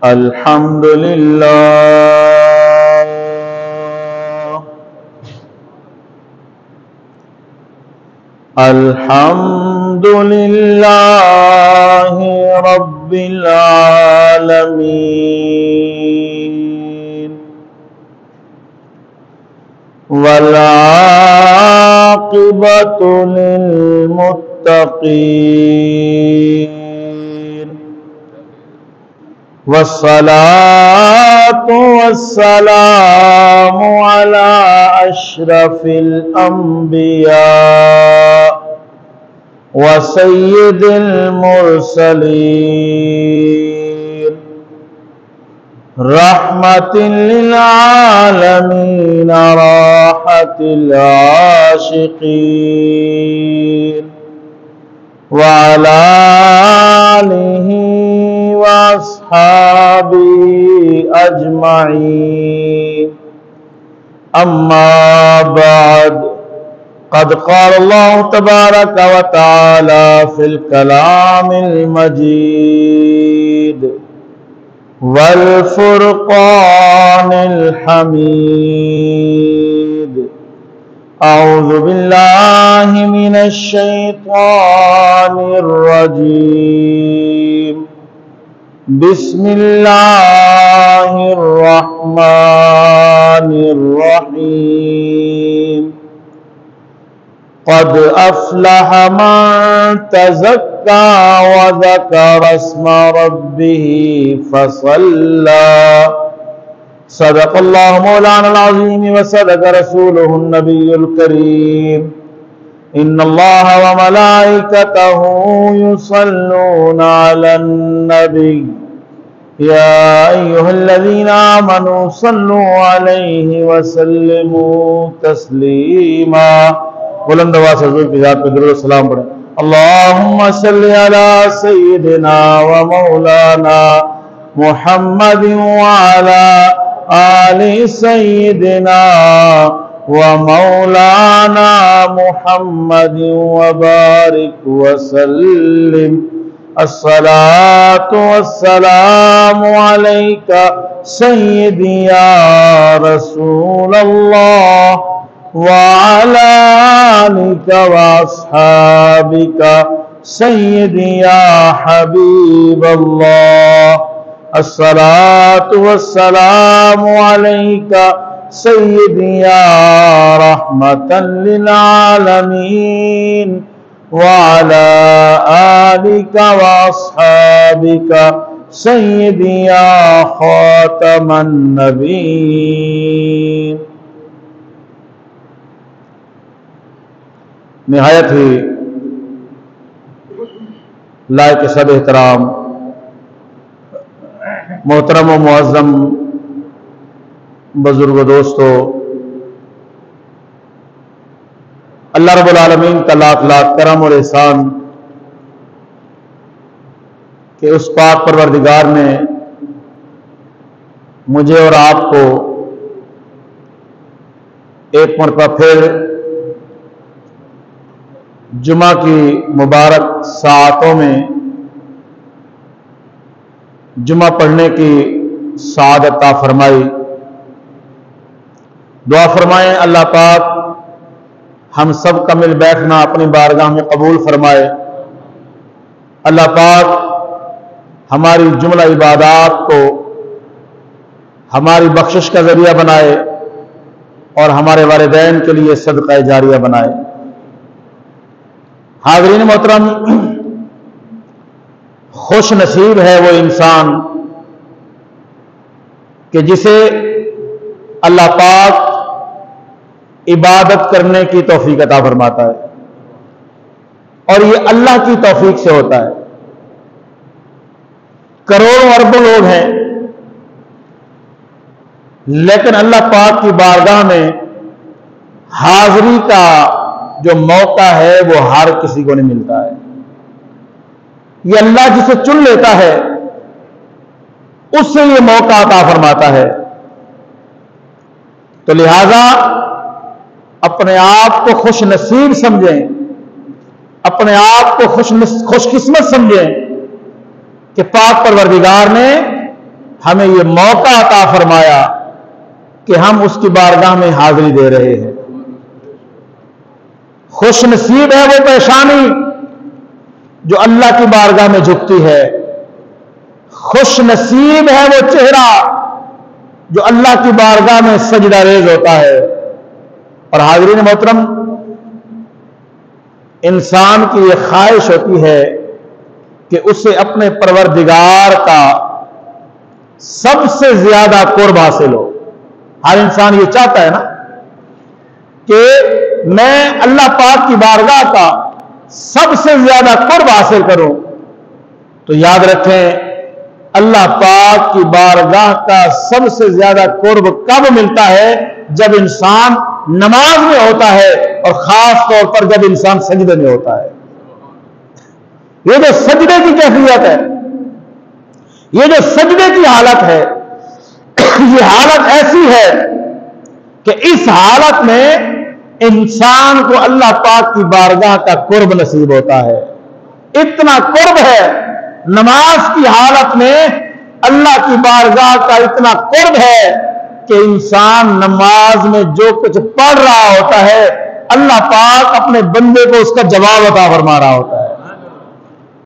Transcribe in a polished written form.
अल्हम्दुलिल्लाह अल्हम्दुलिल्लाहि रब्बिल आलमीन वल आक़िबतु लिल मुत्तक़ीन वस्सलातु वस्सलामु अला अशरफिल अंबिया व सय्यिदिल मुरसलीन रहमतिल लिल आलमीन राहतिल आशिकीन व अला आलिहि व अस्हाबिही अजमईन अम्मा बाद क़द क़ाल अल्लाहु तबारक व तआला फ़िल कलामिल मजीद वल फ़ुरक़ानिल हमीद अऊज़ु बिल्लाहि मिनश शैतानिर रजीम बिस्मिल्लाहिर रहमानिर रहीम क़द अफ़्लह मन तज़क्का व ज़करा अस्म रब्बिही फ़सल्ला सदक़ल्लाहु मौलाना अज़ीम व सदक़ रसूलुहुन नबियुल करीम इन्नल्लाह व मलाइकतहु युसल्लूना अलन नबी या अय्युहल्लज़ीना आमनू सल्लु अलैहि व सल्लिमू तस्लीमा। बुलंद आवाज़ से हुज़ूर की ज़ात पे दुरूद सलाम पढ़ें। अल्लाहुम्मा सल्लि अला सय्यिदिना व मौलाना मुहम्मदिन व अला आलि सय्यिदिना व मौलाना मुहम्मदिन व बारिक व सल्लिम। अस्सलातु वस्सलामु अलैका सय्यिदी या रसूलल्लाह व अला आलिका व अस्हाबिका सय्यिदी या हबीबल्लाह। अस्सलातु वस्सलामु अलैका सय्यिदी या रहमतन लिल आलमीन व अला आलिका व अस्हाबिका सय्यिदी या खातमन नबीय्यीन। निहायत ही लायक सब एहतराम मोहतरम व मुअज़्ज़म बुजुर्ग दोस्तों, अल्लाह रब्बुल आलमीन का लाख लाख करम और एहसान कि उस पाक परवरदिगार ने मुझे और आपको एक मरतबा फिर जुमा की मुबारक सातों में जुमा पढ़ने की सआदत अता फरमाई। दुआ फरमाएं अल्लाह पाक हम सब का मिल बैठना अपनी बारगाह में कबूल फरमाए। अल्लाह पाक हमारी जुमला इबादात को हमारी बख्शिश का जरिया बनाए और हमारे वालिदैन के लिए सदका जारिया बनाए। हाज़रीन मोहतरम, खुश नसीब है वो इंसान कि जिसे अल्लाह पाक इबादत करने की तौफीक अता फरमाता है, और ये अल्लाह की तौफीक से होता है। करोड़ों अरबों लोग हैं, लेकिन अल्लाह पाक की बारगाह में हाजिरी का जो मौका है वो हर किसी को नहीं मिलता है। ये अल्लाह जिसे चुन लेता है उससे ये मौका अता फरमाता है। तो लिहाजा अपने आप को खुश नसीब समझें, अपने आप को खुशकिस्मत समझें कि पाक परवरदिगार ने हमें ये मौका अता फरमाया कि हम उसकी बारगाह में हाजिरी दे रहे हैं। खुश नसीब है वो पेशानी जो अल्लाह की बारगाह में झुकती है, खुश नसीब है वो चेहरा जो अल्लाह की बारगाह में सजदा रेज होता है। और हाज़रीन मोहतरम, इंसान की यह ख्वाहिश होती है कि उसे अपने परवरदिगार का सबसे ज्यादा कुर्ब हासिल हो। हर इंसान ये चाहता है ना कि मैं अल्लाह पाक की बारगाह का सबसे ज्यादा कुर्ब हासिल करूं। तो याद रखें, अल्लाह पाक की बारगाह का सबसे ज्यादा कुर्ब कब मिलता है? जब इंसान नमाज में होता है और खास तौर पर जब इंसान सजदे में होता है। ये जो सजदे की कैफियत है, ये जो सजदे की हालत है, ये हालत ऐसी है कि इस हालत में इंसान को अल्लाह पाक की बारगाह का कुर्ब नसीब होता है। इतना कुर्ब है नमाज की हालत में, अल्लाह की बारगाह का इतना कुर्ब है कि इंसान नमाज में जो कुछ पढ़ रहा होता है, अल्लाह पाक अपने बंदे को उसका जवाब अता फरमा रहा होता है।